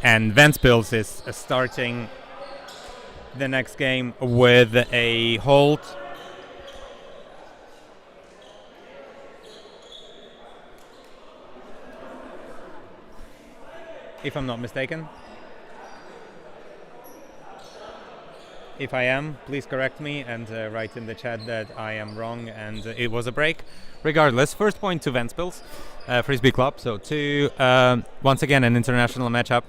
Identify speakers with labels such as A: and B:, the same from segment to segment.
A: And Ventspils is starting the next game with a hold. If I'm not mistaken. If I am, please correct me and write in the chat that I am wrong and it was a break. Regardless, first point to Ventspils, Frisbee Club. So once again, an international matchup.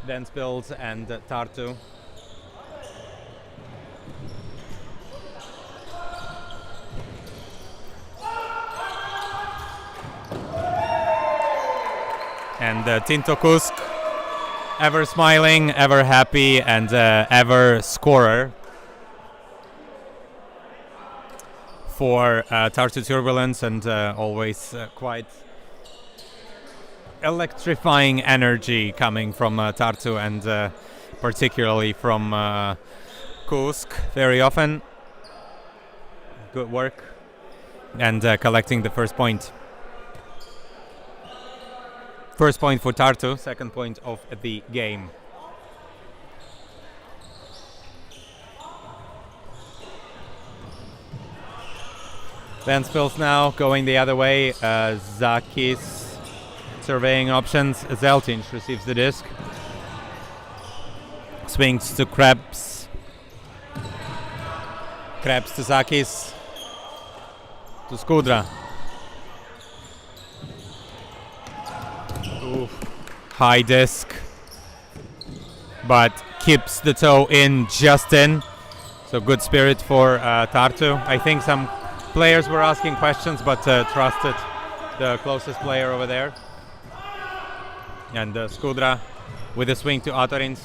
A: Ventspils and Tartu. And Tinto Kusk, ever smiling, ever happy, and ever scorer for Tartu Turbulence, and always quite electrifying energy coming from Tartu, and particularly from Kusk very often. Good work, and collecting the first point. First point for Tartu, second point of the game. Ventspils now going the other way. Zakis surveying options. Zeltinch receives the disc. Swings to Krebs. Krebs to Zakis. To Skudra. Oof. High disc, but keeps the toe in, just in. So good spirit for Tartu. I think some players were asking questions, but trusted the closest player over there. And Skudra with a swing to Atorins.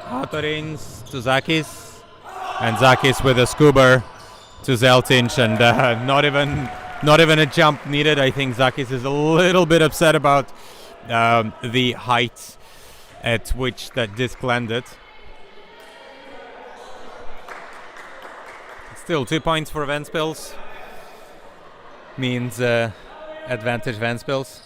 A: Atorins to Zakis. And Zakis with a scuba to Zeltinch, and not even a jump needed. I think Zakis is a little bit upset about the height at which that disc landed. Still 2 points for Ventspils. Means advantage Ventspils.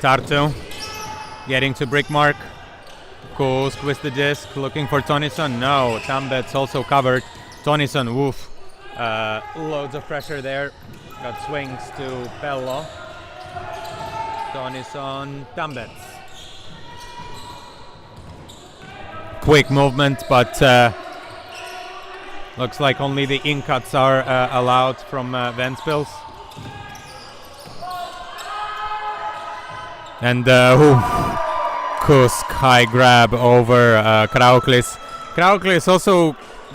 A: Tartu getting to brick mark. Kusk with the disc, looking for Tonison. No, Tambet's also covered. Tonison, woof. Loads of pressure there. Got swings to Pello. Tonison, Tambet. Quick movement, but looks like only the in-cuts are allowed from Ventspils. And Kusk high grab over Krauklis. Krauklis also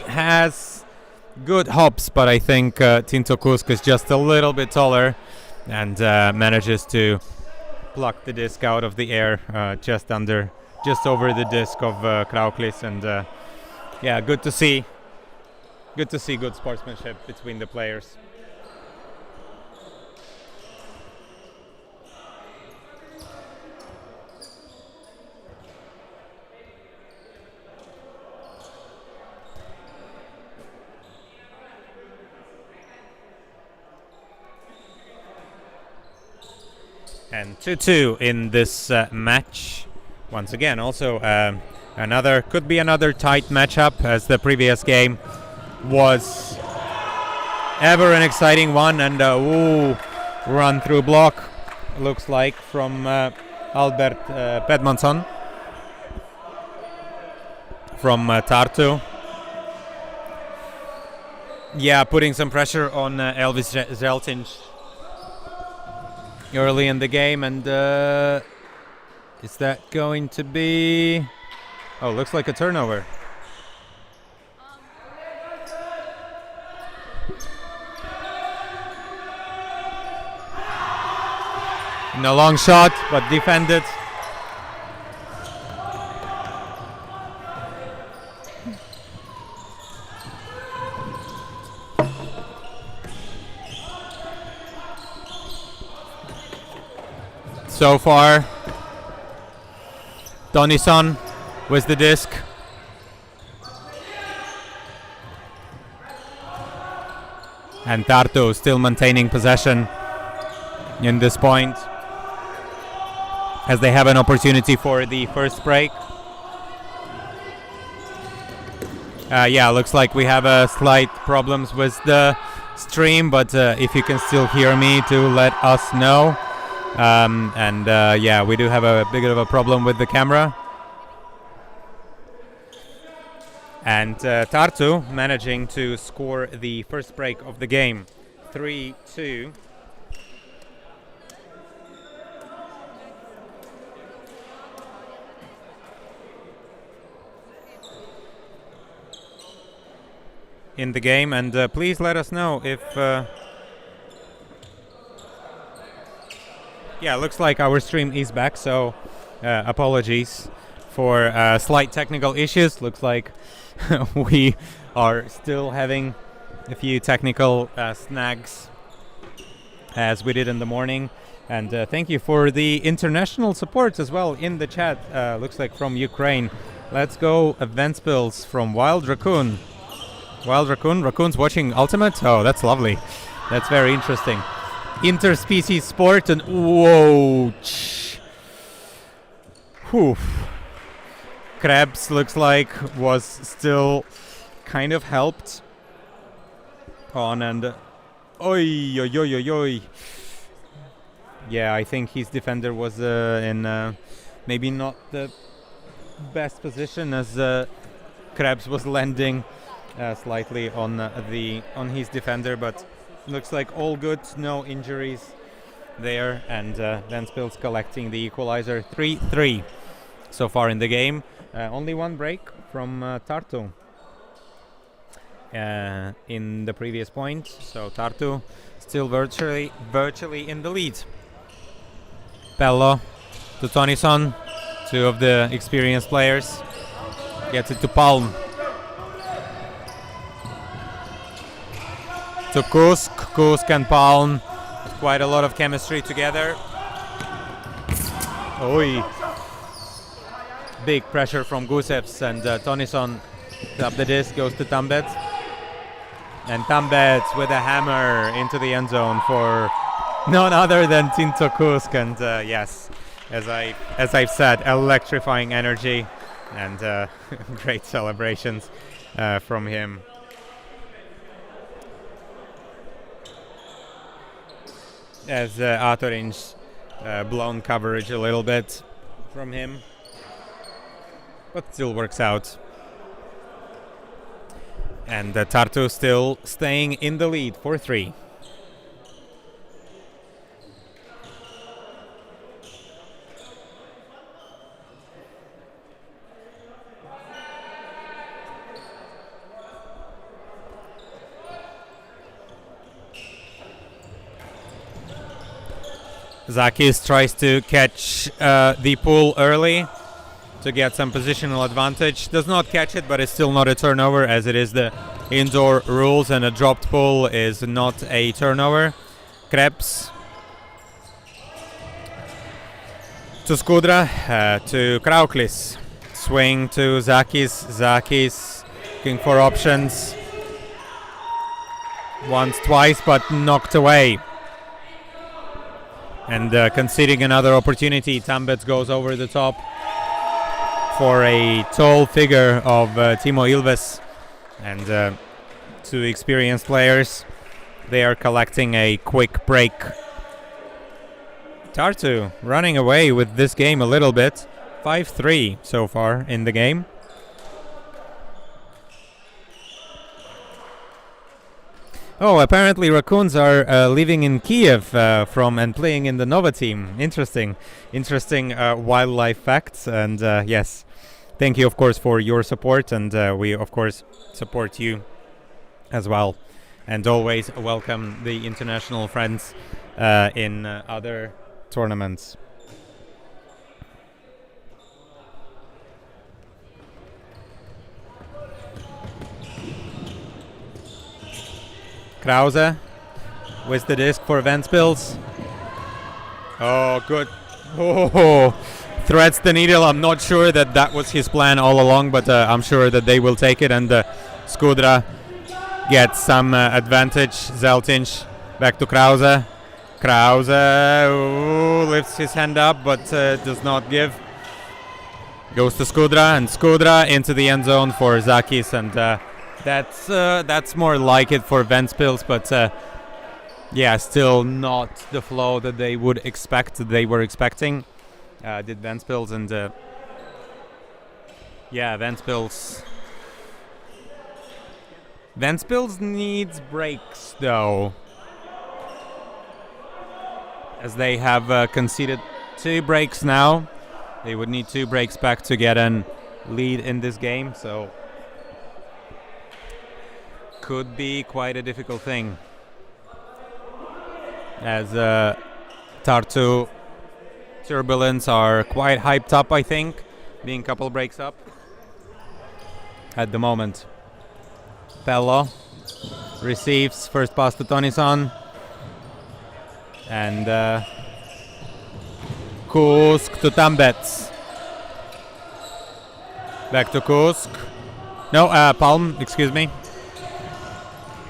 A: has good hops, but I think Tinto Kusk is just a little bit taller and manages to pluck the disc out of the air just over the disc of Krauklis. And yeah, good to see good sportsmanship between the players. And 2-2 in this match. Once again, also could be another tight matchup, as the previous game was ever an exciting one. And run through block, looks like, from Albert Pedmansson from Tartu. Yeah, putting some pressure on Elvis Zeltinch. early in the game, and is that going to be... Oh, looks like a turnover. No long shot, but defended. So far, Donison with the disc. And Tartu still maintaining possession in this point, as they have an opportunity for the first break. Yeah, looks like we have slight problems with the stream, but if you can still hear me, to let us know. Yeah, we do have a bit of a problem with the camera. And Tartu managing to score the first break of the game, 3-2. In the game, and please let us know if yeah, looks like our stream is back, so apologies for slight technical issues. Looks like we are still having a few technical snags, as we did in the morning. And thank you for the international support as well in the chat. Looks like from Ukraine. Let's go Ventspils from Wild Raccoon. Wild Raccoon? Raccoon's watching Ultimate? Oh, that's lovely. That's very interesting. Interspecies sport, and whoa. Whew. Krebs looks like was still kind of helped on, and oi, oi, oi, oi, oi. Yeah, I think his defender was in maybe not the best position, as Krebs was landing slightly on his defender, but looks like all good, no injuries there, and Ventspils collecting the equalizer. 3-3 so far in the game. Only one break from Tartu in the previous point, so Tartu still virtually in the lead. Pello to Tonison, two of the experienced players. Gets it to Palm. To Kusk and Palm, quite a lot of chemistry together. Oi. Big pressure from Gusevs, and Tonison up the disc, goes to Tambet. And Tambet with a hammer into the end zone for none other than Tinto Kusk. And yes, as I've said, electrifying energy and great celebrations from him. As Atorin's blown coverage a little bit from him, but still works out. And Tartu still staying in the lead, 4-3. Zakis tries to catch the pull early to get some positional advantage. Does not catch it, but it's still not a turnover, as it is the indoor rules, and a dropped pull is not a turnover. Krebs to Skudra, to Krauklis. Swing to Zakis. Zakis looking for options. Once, twice, but knocked away. And conceding another opportunity, Tambets goes over the top for a tall figure of Timo Ilves. And two experienced players, they are collecting a quick break. Tartu running away with this game a little bit. 5-3 so far in the game. Oh, apparently raccoons are living in Kiev from and playing in the Nova team. Interesting wildlife facts. And yes, thank you, of course, for your support. And we, of course, support you as well. And always welcome the international friends in other tournaments. Krause with the disc for Ventspils. Oh, good. Oh, threads the needle. I'm not sure that was his plan all along, but I'm sure that they will take it. And Skudra gets some advantage. Zeltinch back to Krause. Krause lifts his hand up, but does not give. Goes to Skudra, and Skudra into the end zone for Zakis, and that's more like it for Ventspils, but yeah, still not the flow that they would expect. They were expecting. Did Ventspils, and yeah, Ventspils needs breaks though, as they have conceded 2 breaks now. They would need 2 breaks back to get an lead in this game, so could be quite a difficult thing, as Tartu Turbulence are quite hyped up, I think, being a couple breaks up at the moment. Pello receives first pass to Tonison, and Kusk to Tambets. Back to Kusk. No, Palm, excuse me.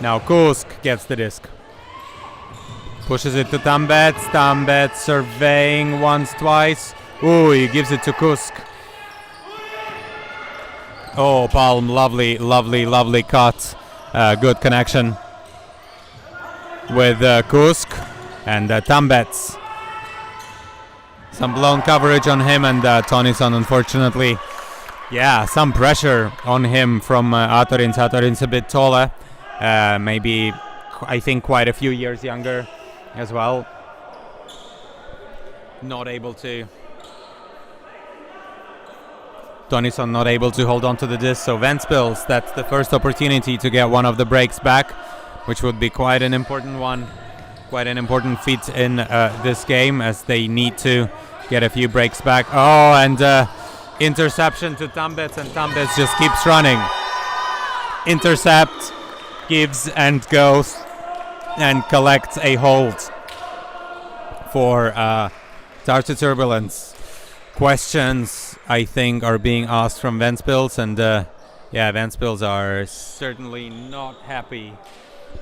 A: Now Kusk gets the disc. Pushes it to Tambets. Tambets surveying once, twice. Ooh, he gives it to Kusk. Oh, Palm, lovely cut. Good connection with Kusk and Tambets. Some blown coverage on him, and Tonison, unfortunately. Yeah, some pressure on him from Atorins. Atorins a bit taller. Maybe, I think, quite a few years younger as well. Not able to. Tonison not able to hold on to the disc. So Ventspils, that's the first opportunity to get one of the breaks back, which would be quite an important one. Quite an important feat in this game, as they need to get a few breaks back. Oh, and interception to Tambets, and Tambets just keeps running. Intercept, gives and goes, and collects a hold for Tartu Turbulence. Questions, I think, are being asked from Ventspils, and yeah, Ventspils are certainly not happy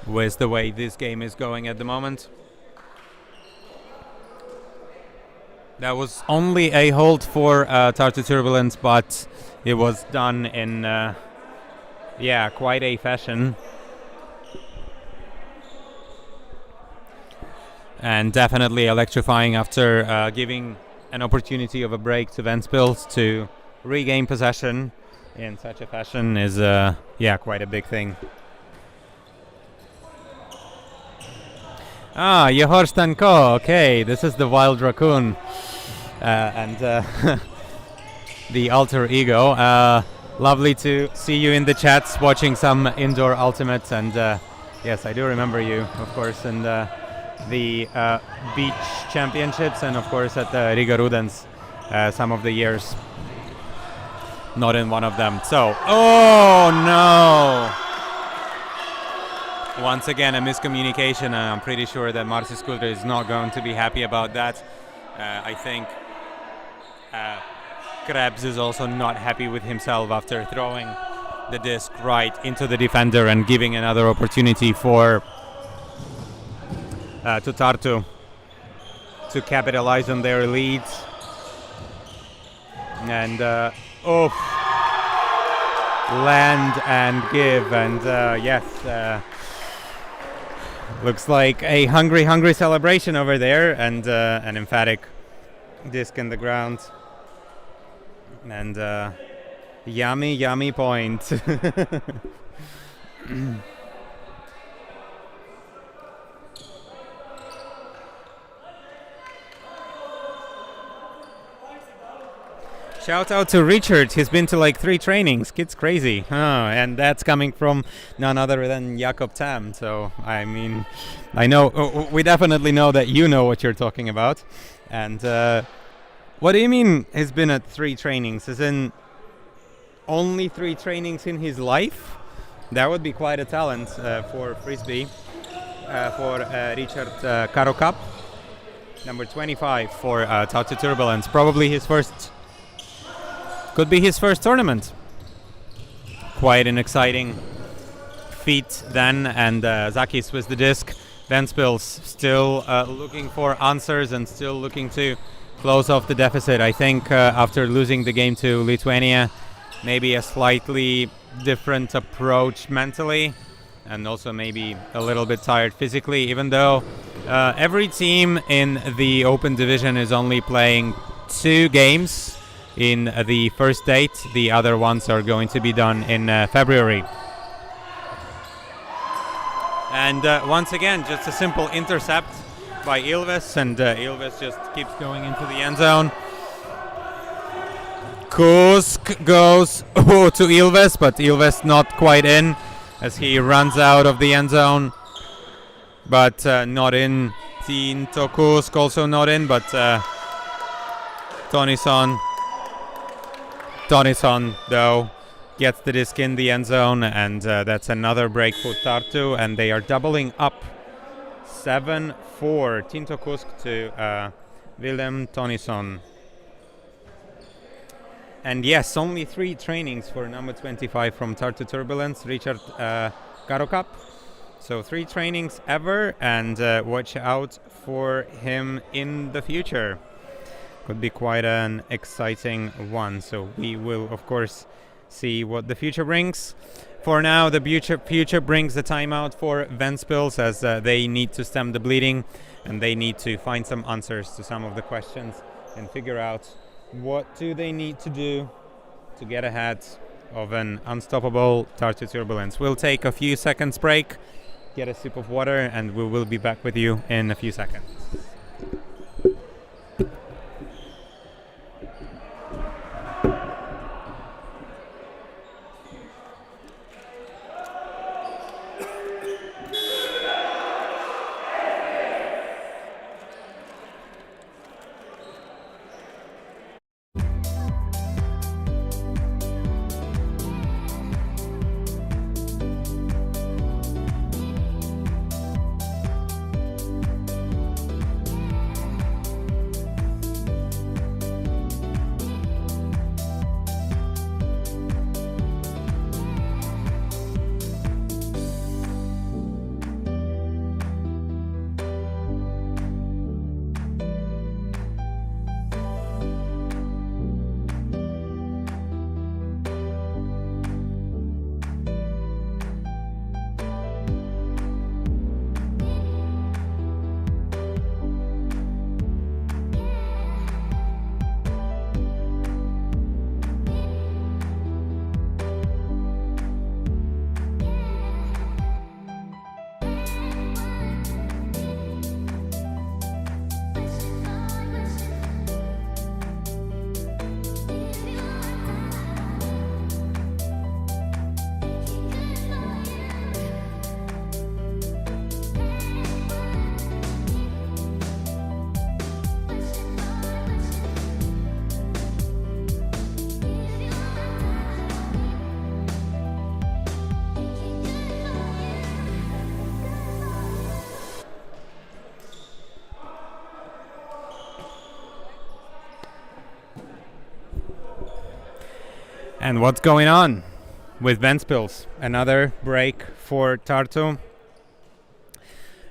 A: with the way this game is going at the moment. That was only a hold for Tartu Turbulence, but it was done in yeah, quite a fashion. And definitely electrifying after giving an opportunity of a break to Ventspils to regain possession in such a fashion is yeah, quite a big thing. Ah, Yehor Stanko, okay, this is the Wild Raccoon and the alter ego. Lovely to see you in the chats watching some indoor ultimates, and yes, I do remember you, of course, and the beach championships, and of course at the Riga Rudens some of the years. Not in one of them. So, oh no! Once again, a miscommunication, and I'm pretty sure that Marcis Kudra is not going to be happy about that. I think Krebs is also not happy with himself after throwing the disc right into the defender and giving another opportunity for to Tartu to capitalize on their leads. And land and give, and yes, looks like a hungry celebration over there, and an emphatic disc in the ground, and yummy point. Shout out to Richard. He's been to like 3 trainings. Kid's crazy. And that's coming from none other than Jakob Tam. So, I mean, I know, we definitely know that you know what you're talking about. And what do you mean he's been at 3 trainings? As in only 3 trainings in his life? That would be quite a talent for Frisbee, for Richard Karokap. Number 25 for Tartu Turbulence. Probably his first... Could be his first tournament. Quite an exciting feat then, and Zakis with the disc. Ventspils still looking for answers and still looking to close off the deficit. I think after losing the game to Lithuania, maybe a slightly different approach mentally, and also maybe a little bit tired physically, even though every team in the open division is only playing 2 games in the first date. The other ones are going to be done in February. And once again, just a simple intercept by Ilves, and Ilves just keeps going into the end zone. Kusk goes to Ilves, but Ilves not quite in as he runs out of the end zone. But not in. Tinto Kusk also not in, but Tonison, though, gets the disc in the end zone, and that's another break for Tartu, and they are doubling up 7-4. Tinto Kusk to Willem Tonison. And yes, only 3 trainings for number 25 from Tartu Turbulence, Richard Karokap. So 3 trainings ever, and watch out for him in the future. Could be quite an exciting one. So we will, of course, see what the future brings. For now, the future brings the timeout for Ventspils, as they need to stem the bleeding, and they need to find some answers to some of the questions and figure out what do they need to do to get ahead of an unstoppable Tartu Turbulence. We'll take a few seconds break, get a sip of water, and we will be back with you in a few seconds. And what's going on with Ventspils? Another break for Tartu.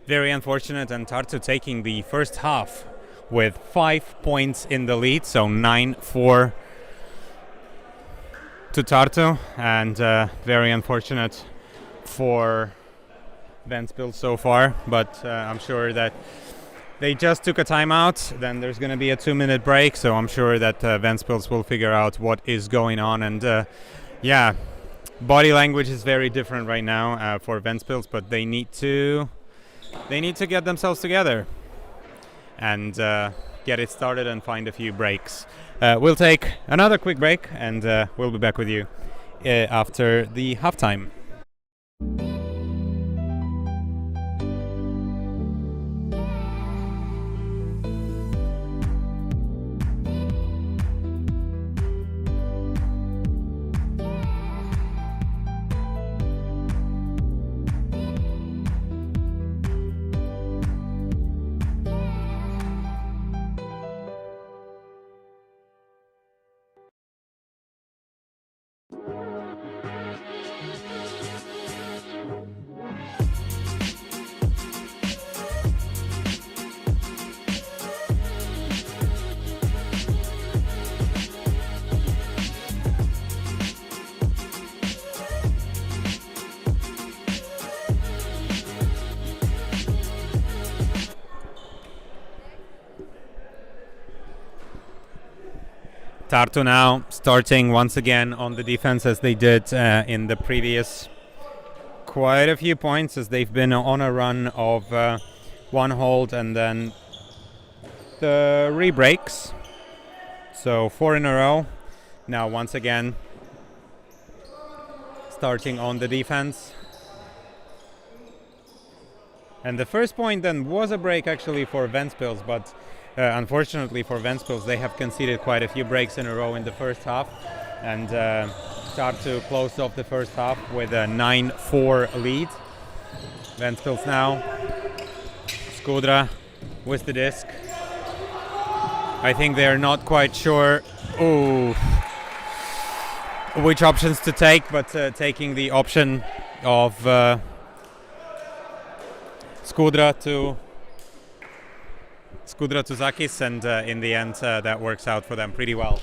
A: Very unfortunate, and Tartu taking the first half with 5 points in the lead, so 9-4 to Tartu, and very unfortunate for Ventspils so far, but I'm sure that they just took a timeout. Then there's going to be a 2-minute break, so I'm sure that Ventspils will figure out what is going on. And yeah, body language is very different right now for Ventspils, but they need to get themselves together and get it started and find a few breaks. we'll take another quick break, and we'll be back with you after the halftime. Tartu now starting once again on the defense as they did in the previous quite a few points, as they've been on a run of one hold and then the re-breaks. So 4 in a row. Now once again starting on the defense. And the first point then was a break actually for Ventspils, but unfortunately for Ventspils, they have conceded quite a few breaks in a row in the first half, and Tartu closed off the first half with a 9-4 lead. Ventspils now, Skudra with the disc. I think they're not quite sure which options to take, but taking the option of Skudra to Zakis, and in the end that works out for them pretty well.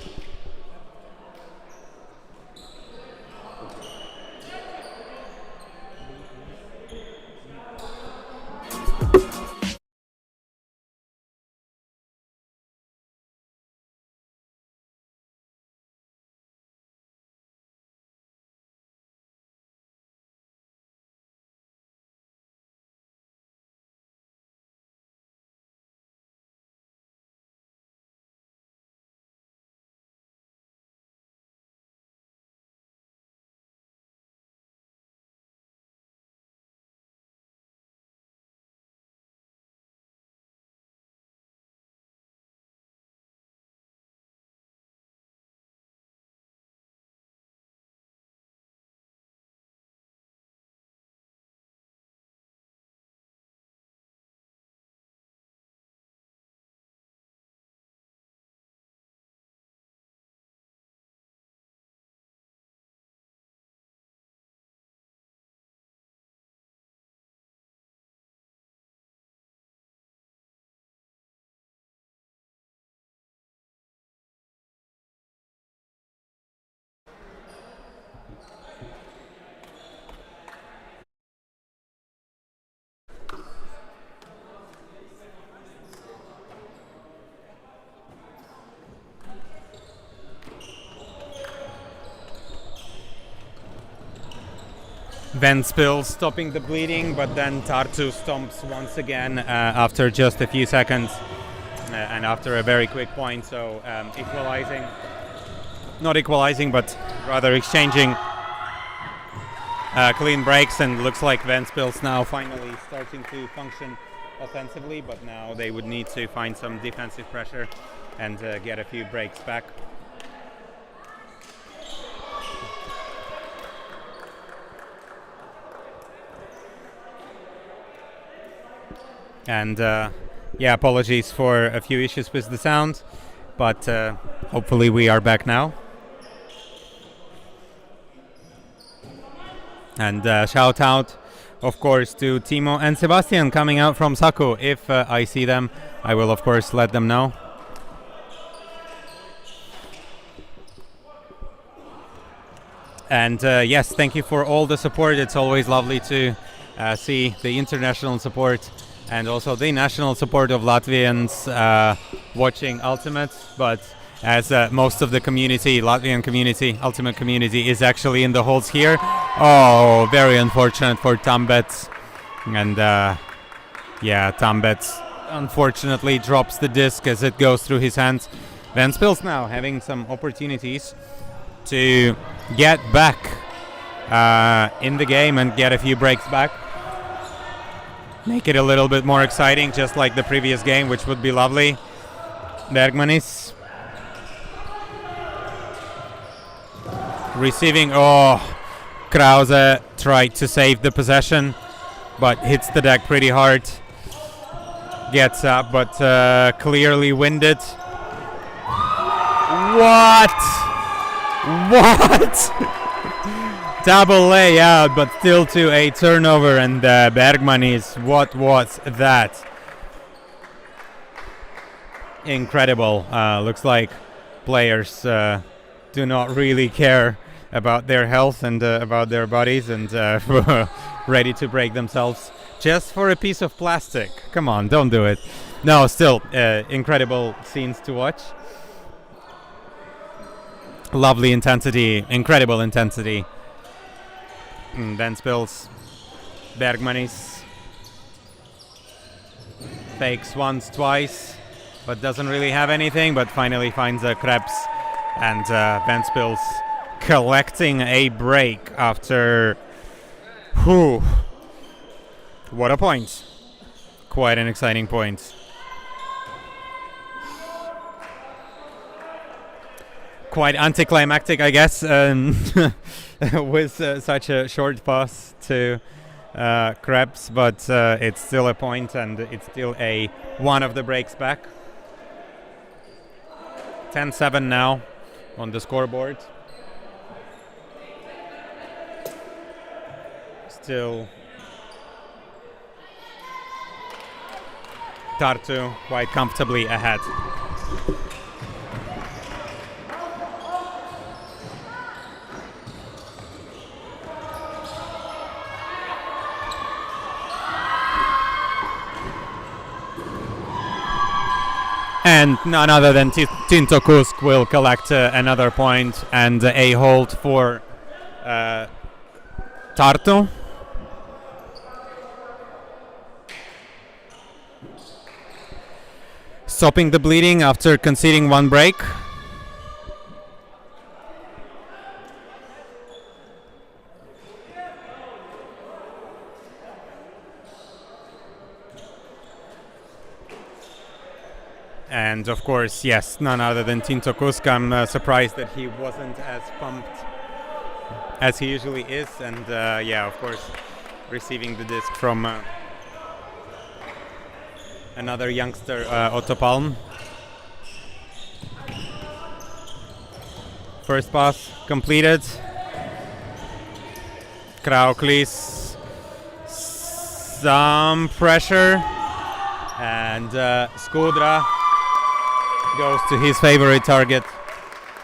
A: Ventspils stopping the bleeding, but then Tartu stomps once again after just a few seconds and after a very quick point, so not equalizing, but rather exchanging clean breaks, and looks like Ventspils now finally starting to function offensively, but now they would need to find some defensive pressure and get a few breaks back. And apologies for a few issues with the sound, but hopefully we are back now. And shout out, of course, to Timo and Sebastian coming out from Saku. If I see them, I will of course let them know. And yes, thank you for all the support. It's always lovely to see the international support and also the national support of Latvians watching Ultimate, but as most of the community, Latvian community, Ultimate community, is actually in the holds here. Oh, very unfortunate for Tambets. And Tambets unfortunately drops the disc as it goes through his hands. Ventspils now having some opportunities to get back in the game and get a few breaks back. Make it a little bit more exciting, just like the previous game, which would be lovely. Bergmanis receiving. Oh, Krause tried to save the possession, but hits the deck pretty hard. Gets up, but clearly winded. What? Double layout, but still to a turnover, and Bergmanis. What was that? Incredible. Looks like players do not really care about their health and about their bodies, and ready to break themselves just for a piece of plastic. Come on, don't do it. No, still incredible scenes to watch. Lovely intensity, incredible intensity. Ventspils, Bergmanis fakes once, twice, but doesn't really have anything, but finally finds a Krebs, and Ventspils collecting a break after what a point. Quite an exciting point. Quite anticlimactic, I guess, with such a short pass to Krebs, but it's still a point, and it's still a one of the breaks back. 10-7 now on the scoreboard. Still Tartu quite comfortably ahead. And none other than Tinto Kusk will collect another point, and a hold for Tartu. Stopping the bleeding after conceding one break. And of course, yes, none other than Tinto Kusk. I'm surprised that he wasn't as pumped as he usually is. And yeah, of course, receiving the disc from another youngster, Otto Palm. First pass completed. Krauklis, some pressure, and Skudra goes to his favorite target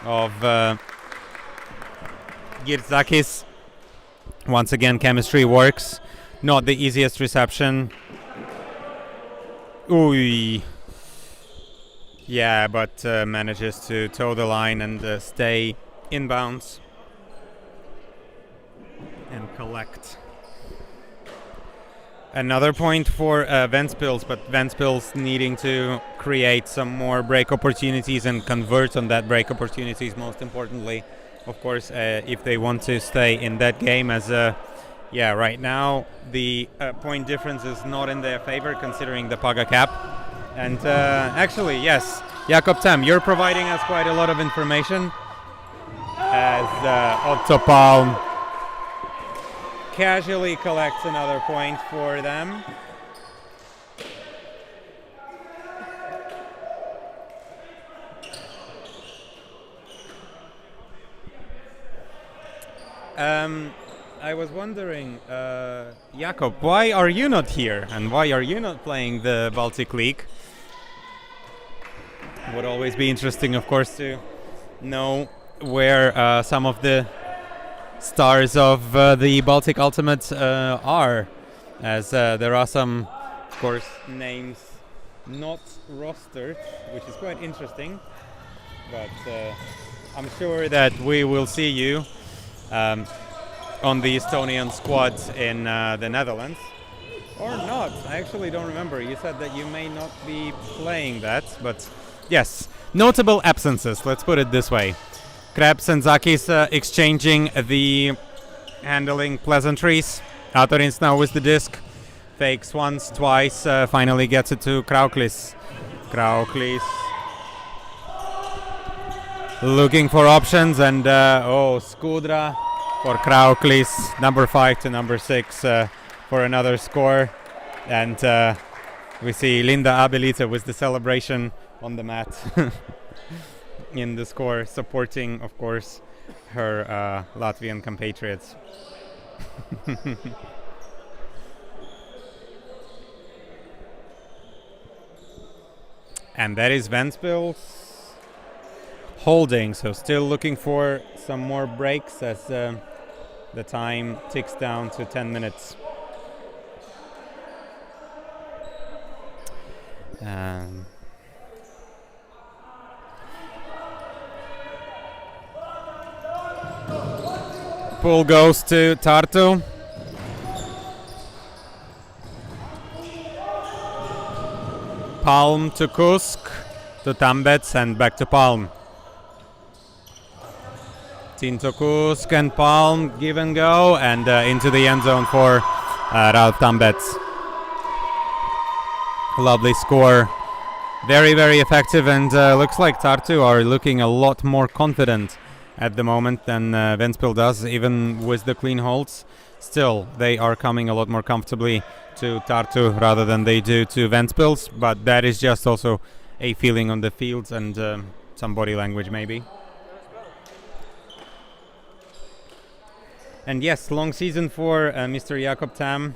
A: of Girtzakis. Once again, chemistry works. Not the easiest reception. Ooh. Yeah, but manages to toe the line and stay inbounds and collect. Another point for Ventspils, but Ventspils needing to create some more break opportunities and convert on that break opportunities, most importantly, of course, if they want to stay in that game. As yeah, right now the point difference is not in their favor considering the Paga cap. And actually, yes, Jakob Tam, you're providing us quite a lot of information as Otto Palm casually collects another point for them. I was wondering, Jakob, why are you not here and why are you not playing the Baltic League? Would always be interesting, of course, to know where some of the stars of the Baltic Ultimate are, as there are some, of course, names not rostered, which is quite interesting, but I'm sure that we will see you on the Estonian squad in the Netherlands, or not. I actually don't remember. You said that you may not be playing that, but yes, notable absences, let's put it this way. Krebs and Zakis exchanging the handling pleasantries. Atorins now with the disc. Fakes once, twice, finally gets it to Krauklis. Krauklis looking for options, and Skudra for Krauklis, number 5 to number 6 for another score. And we see Linda Abelita with the celebration on the mat in the score, supporting, of course, her Latvian compatriots. And that is Ventspils holding, so still looking for some more breaks as the time ticks down to 10 minutes. Pull goes to Tartu. Palm to Kusk, to Tambets, and back to Palm. Tinto Kusk and Palm give and go, and into the end zone for Ralph Tambets. Lovely score. Very, very effective, and looks like Tartu are looking a lot more confident at the moment than Ventspils does, even with the clean holds. Still, they are coming a lot more comfortably to Tartu rather than they do to Ventspils, but that is just also a feeling on the fields and some body language maybe. And yes, long season for Mr. Jakob Tam,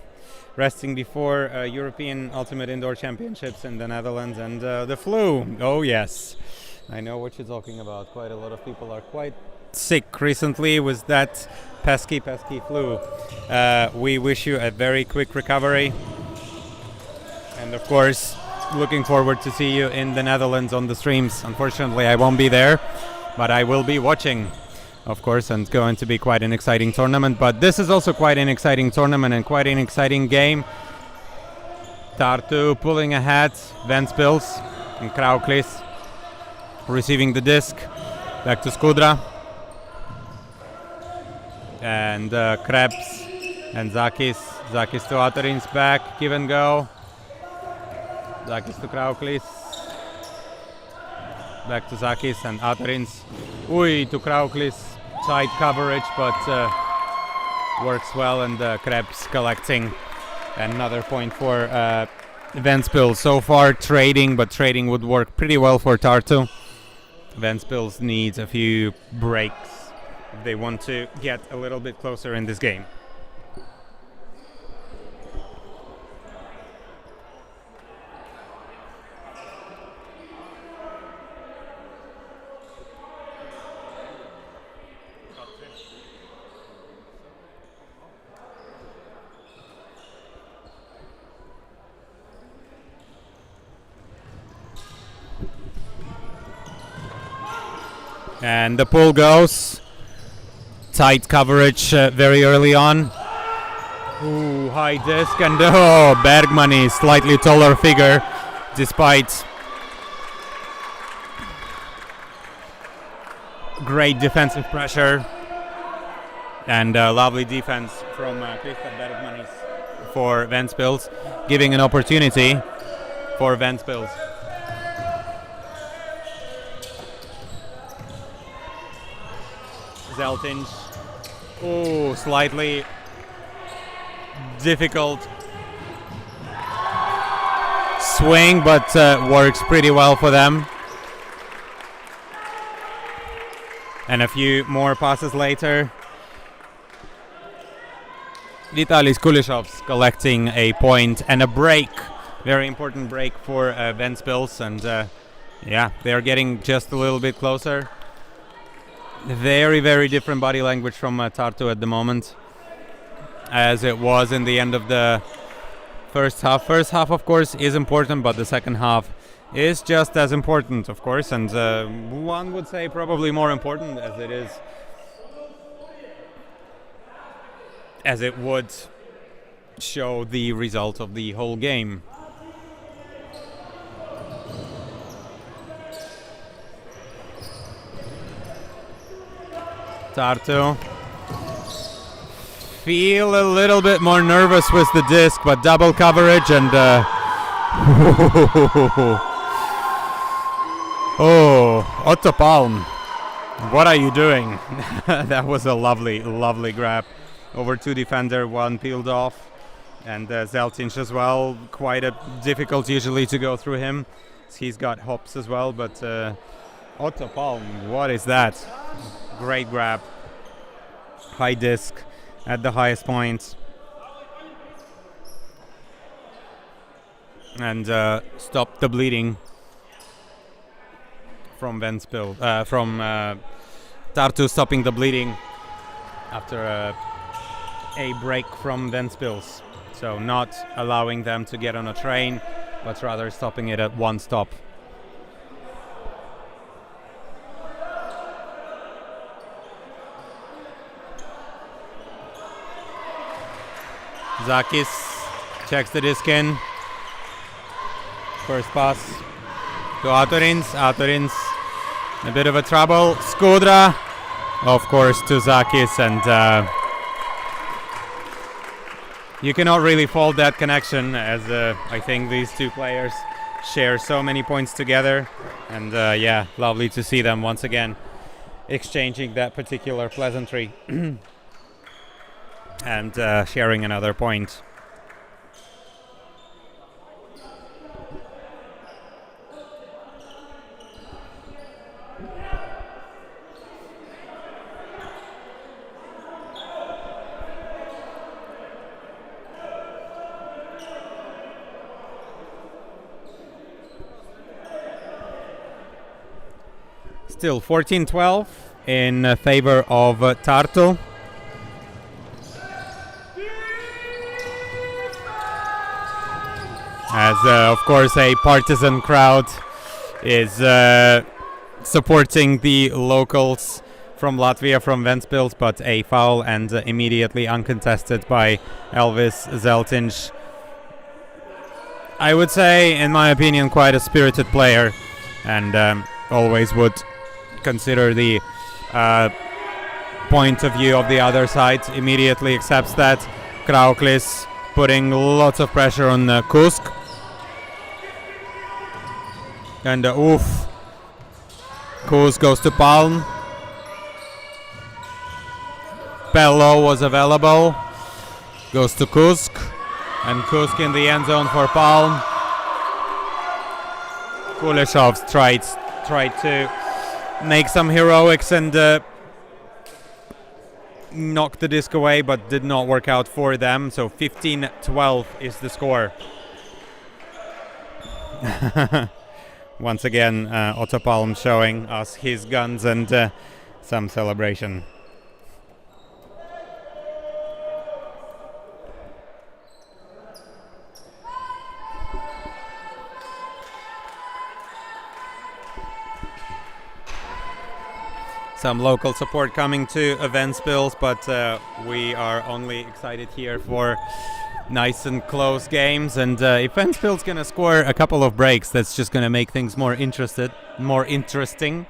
A: resting before European Ultimate Indoor Championships in the Netherlands, and the flu. Oh yes, I know what you're talking about. Quite a lot of people are quite sick recently with that pesky flu. We wish you a very quick recovery, and of course looking forward to see you in the Netherlands on the streams. Unfortunately I won't be there, but I will be watching, of course, and it's going to be quite an exciting tournament. But this is also quite an exciting tournament and quite an exciting game. Tartu pulling ahead, Ventspils and Krauklis receiving the disc, back to Skudra. And Krebs and Zakis to Atorins, back, give and go. Zakis to Krauklis, back to Zakis and Atorins. To Krauklis, tight coverage, but works well, and Krebs collecting another point for Ventspils. So far trading, but trading would work pretty well for Tartu. Ventspils needs a few breaks if they want to get a little bit closer in this game. And the pull goes. Tight coverage very early on. High disc, and Bergman is slightly taller figure despite great defensive pressure, and lovely defense from Krista Bergman for Ventspils, giving an opportunity for Ventspils. Zeltinj. Slightly difficult swing, but works pretty well for them. And a few more passes later, Vitalis Kulishev's collecting a point and a break. Very important break for Ventspils, and they're getting just a little bit closer. Very, very different body language from Tartu at the moment, as it was in the end of the first half. First half, of course, is important, but the second half is just as important, of course, and one would say probably more important, as it would show the result of the whole game. Tartu. Feel a little bit more nervous with the disc, but double coverage and oh, Otto Palm, what are you doing? That was a lovely, lovely grab. Over 2 defender, 1 peeled off, and Zeltinch as well. Quite a difficult usually to go through him. He's got hops as well, but Otto Palm, what is that? Great grab. High disc at the highest point. And stop the bleeding from Ventspils, from Tartu stopping the bleeding after a break from Ventspils. So not allowing them to get on a train, but rather stopping it at 1 stop. Zakis checks the disc in. First pass to Atorins. Atorins, a bit of a trouble. Skudra, of course, to Zakis, and you cannot really fault that connection, as I think these two players share so many points together, and yeah, lovely to see them once again exchanging that particular pleasantry. And sharing another point. Still 14-12 in favor of Tartu. As of course a partisan crowd is supporting the locals from Latvia, from Ventspils, but a foul and immediately uncontested by Elvis Zeltinch. I would say, in my opinion, quite a spirited player, and always would consider the point of view of the other side. Immediately accepts that. Krauklis putting lots of pressure on Kusk. And oof, Kusk goes to Palm. Pello was available, goes to Kusk, and Kusk in the end zone for Palm. Kuleshov tried to make some heroics and knock the disc away, but did not work out for them. So 15-12 is the score. Once again, Otto Palm showing us his guns and some celebration. Some local support coming to Ventspils, but we are only excited here for nice and close games, and if Ventspils gonna score a couple of breaks, that's just gonna make things more interesting.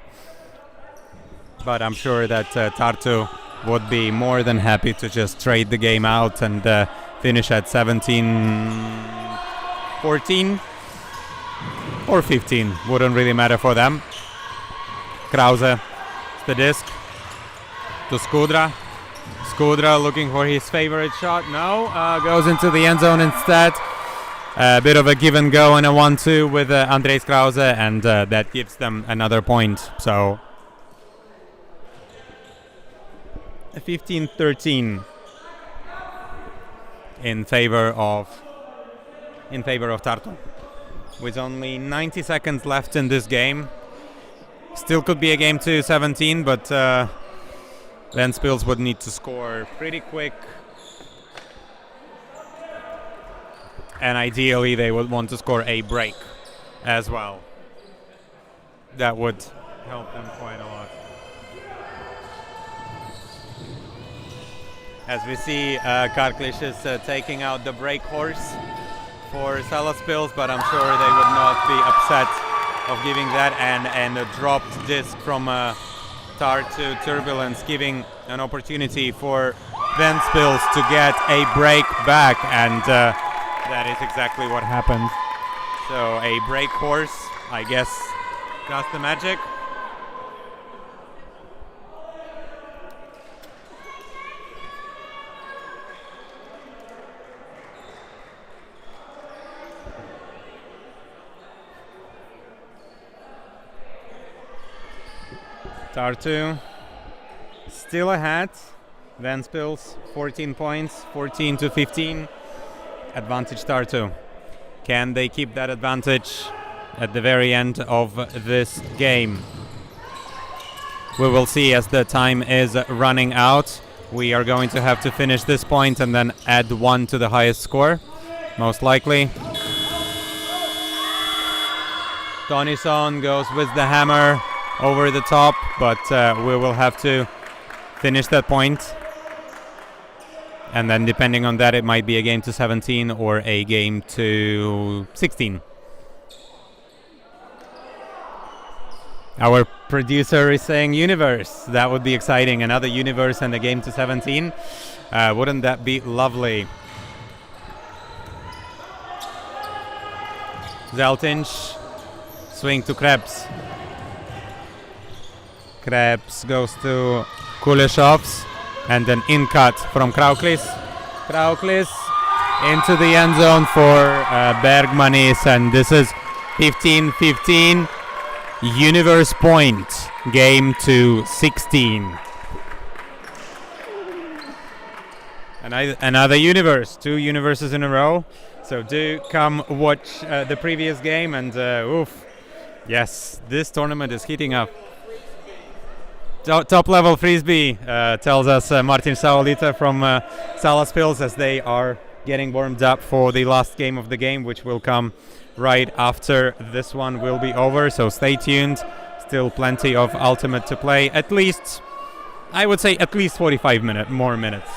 A: But I'm sure that Tartu would be more than happy to just trade the game out and finish at 17-14 or 15. Wouldn't really matter for them. Krause, the disc to Skudra. Skudra looking for his favorite shot. No, goes into the end zone instead. A bit of a give and go and a 1-2 with Andrejs Krause, and that gives them another point. So 15-13 in favor of Tartu. With only 90 seconds left in this game. Still could be a game to 17, but Ventspils would need to score pretty quick. And ideally they would want to score a break as well. That would help them quite a lot. As we see, Karklish is taking out the brake horse for Salaspils, but I'm sure they would not be upset of giving that, and a dropped disc from Tartu Turbulence, giving an opportunity for Ventspils to get a break back, and that is exactly what happened. So a break horse, I guess, does the magic. Tartu still ahead. Ventspils 14 points, 14 to 15. Advantage Tartu. Can they keep that advantage at the very end of this game? We will see as the time is running out. We are going to have to finish this point and then add one to the highest score, most likely. Tonison goes with the hammer over the top, but we will have to finish that point. And then depending on that, it might be a game to 17 or a game to 16. Our producer is saying universe. That would be exciting. Another universe and a game to 17. Wouldn't that be lovely? Zeltinch, swing to Krebs. Krebs goes to Kuleshovs, and an in cut from Krauklis. Krauklis into the end zone for Bergmanis, and this is 15-15. Universe point, game to 16. Another universe, 2 universes in a row. So do come watch the previous game, and oof, yes, this tournament is heating up. Top level Frisbee, tells us Martin Saulita from Salaspils, as they are getting warmed up for the last game of the game, which will come right after this one will be over. So stay tuned. Still plenty of Ultimate to play. At least, I would say at least 45 more minutes.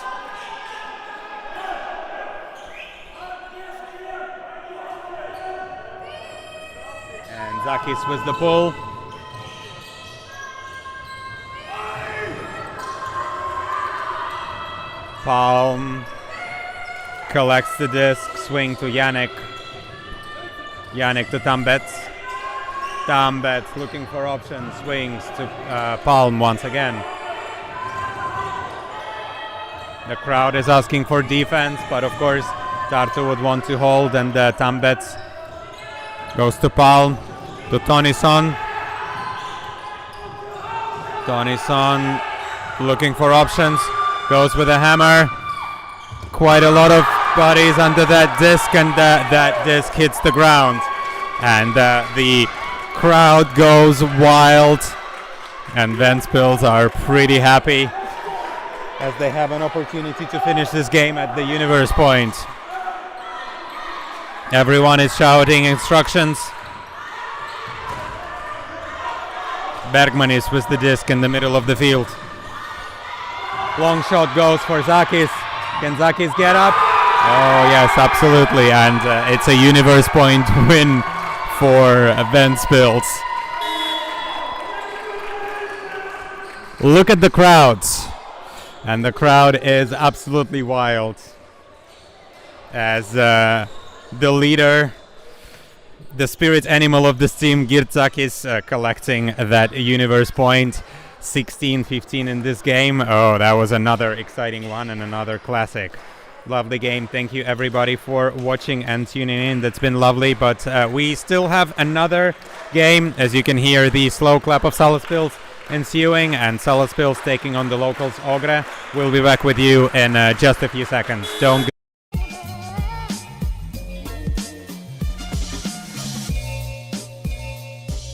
A: And Zakis with the pull. Palm collects the disc, swing to Yannick. Yannick to Tambets. Tambets looking for options, swings to Palm once again. The crowd is asking for defense, but of course Tartu would want to hold, and Tambets goes to Palm, to Tonison. Tonison looking for options. Goes with a hammer. Quite a lot of bodies under that disc, and that disc hits the ground. And the crowd goes wild. And Ventspils are pretty happy as they have an opportunity to finish this game at the universe point. Everyone is shouting instructions. Bergmanis with the disc in the middle of the field. Long shot goes for Zakis. Can Zakis get up? Oh yes, absolutely, and it's a universe point win for Ventspils. Look at the crowds, and the crowd is absolutely wild as the leader, the spirit animal of this team, Girtzakis, collecting that universe point. 16-15 in this game. Oh, that was another exciting one and another classic. Lovely game. Thank you everybody for watching and tuning in. That's been lovely, but we still have another game. As you can hear, the slow clap of Salaspils ensuing, and Salaspils taking on the locals Ogre. We'll be back with you in just a few seconds. Don't